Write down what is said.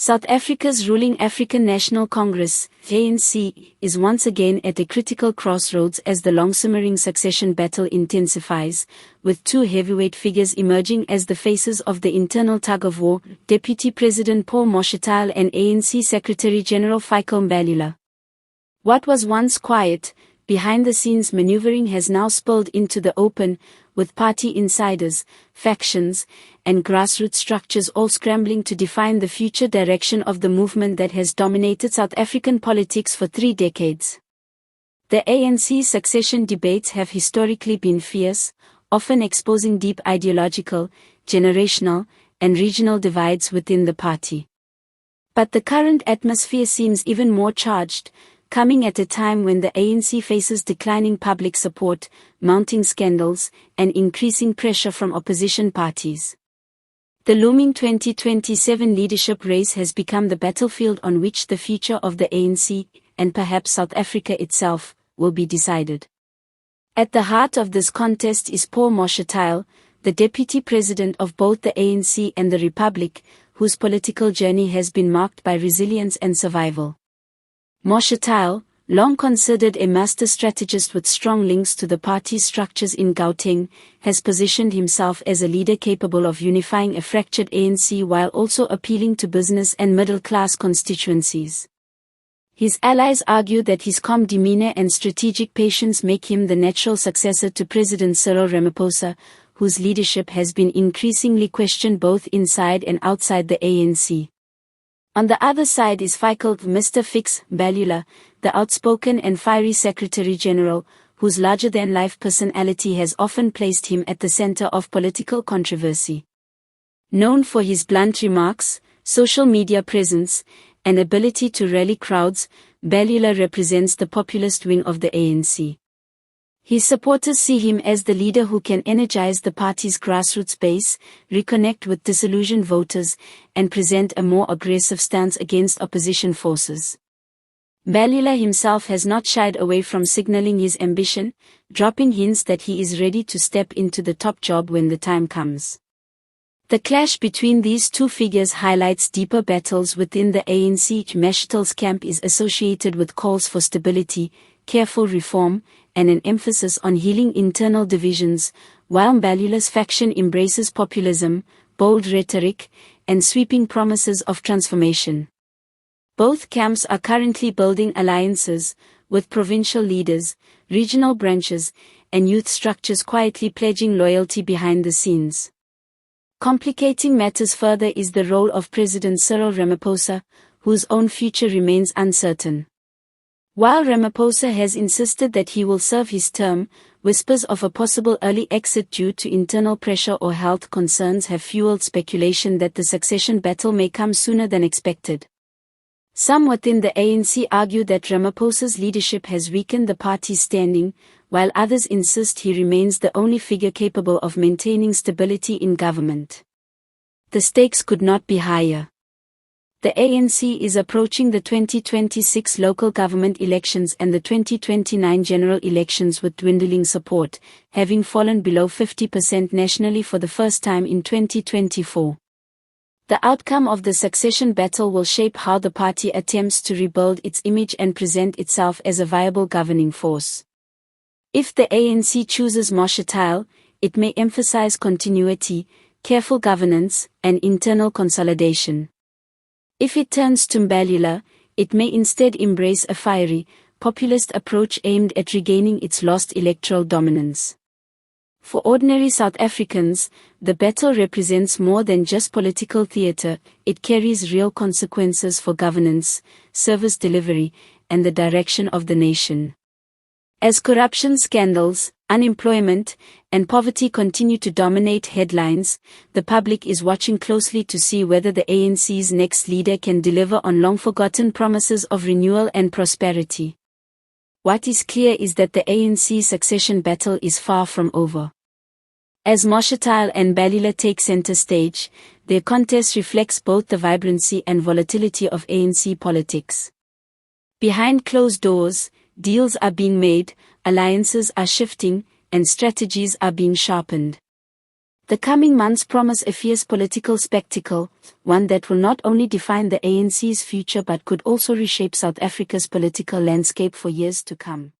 South Africa's ruling African National Congress, ANC, is once again at a critical crossroads as the long-simmering succession battle intensifies, with two heavyweight figures emerging as the faces of the internal tug-of-war, Deputy President Paul Mashatile and ANC Secretary-General Fikile Mbalula. What was once quiet, behind-the-scenes maneuvering has now spilled into the open, with party insiders, factions, and grassroots structures all scrambling to define the future direction of the movement that has dominated South African politics for 3 decades. The ANC succession debates have historically been fierce, often exposing deep ideological, generational, and regional divides within the party. But the current atmosphere seems even more charged, coming at a time when the ANC faces declining public support, mounting scandals, and increasing pressure from opposition parties. The looming 2027 leadership race has become the battlefield on which the future of the ANC, and perhaps South Africa itself, will be decided. At the heart of this contest is Paul Mashatile, the deputy president of both the ANC and the Republic, whose political journey has been marked by resilience and survival. Mashatile, long considered a master strategist with strong links to the party's structures in Gauteng, has positioned himself as a leader capable of unifying a fractured ANC while also appealing to business and middle-class constituencies. His allies argue that his calm demeanor and strategic patience make him the natural successor to President Cyril Ramaphosa, whose leadership has been increasingly questioned both inside and outside the ANC. On the other side is Fikile Mr. Fix Mbalula, the outspoken and fiery Secretary-General, whose larger-than-life personality has often placed him at the center of political controversy. Known for his blunt remarks, social media presence, and ability to rally crowds, Mbalula represents the populist wing of the ANC. His supporters see him as the leader who can energize the party's grassroots base, reconnect with disillusioned voters, and present a more aggressive stance against opposition forces. Mbalula himself has not shied away from signaling his ambition, dropping hints that he is ready to step into the top job when the time comes. The clash between these two figures highlights deeper battles within the ANC. Mashatile's camp is associated with calls for stability, careful reform, and an emphasis on healing internal divisions, while Mbalula's faction embraces populism, bold rhetoric, and sweeping promises of transformation. Both camps are currently building alliances, with provincial leaders, regional branches, and youth structures quietly pledging loyalty behind the scenes. Complicating matters further is the role of President Cyril Ramaphosa, whose own future remains uncertain. While Ramaphosa has insisted that he will serve his term, whispers of a possible early exit due to internal pressure or health concerns have fueled speculation that the succession battle may come sooner than expected. Some within the ANC argue that Ramaphosa's leadership has weakened the party's standing, while others insist he remains the only figure capable of maintaining stability in government. The stakes could not be higher. The ANC is approaching the 2026 local government elections and the 2029 general elections with dwindling support, having fallen below 50% nationally for the first time in 2024. The outcome of the succession battle will shape how the party attempts to rebuild its image and present itself as a viable governing force. If the ANC chooses Mashatile, it may emphasize continuity, careful governance, and internal consolidation. If it turns to Mbalula, it may instead embrace a fiery, populist approach aimed at regaining its lost electoral dominance. For ordinary South Africans, the battle represents more than just political theater, it carries real consequences for governance, service delivery, and the direction of the nation. As corruption scandals, unemployment, and poverty continue to dominate headlines, the public is watching closely to see whether the ANC's next leader can deliver on long-forgotten promises of renewal and prosperity. What is clear is that the ANC succession battle is far from over. As Mashatile and Mbalula take center stage, their contest reflects both the vibrancy and volatility of ANC politics. Behind closed doors, deals are being made, alliances are shifting, and strategies are being sharpened. The coming months promise a fierce political spectacle, one that will not only define the ANC's future but could also reshape South Africa's political landscape for years to come.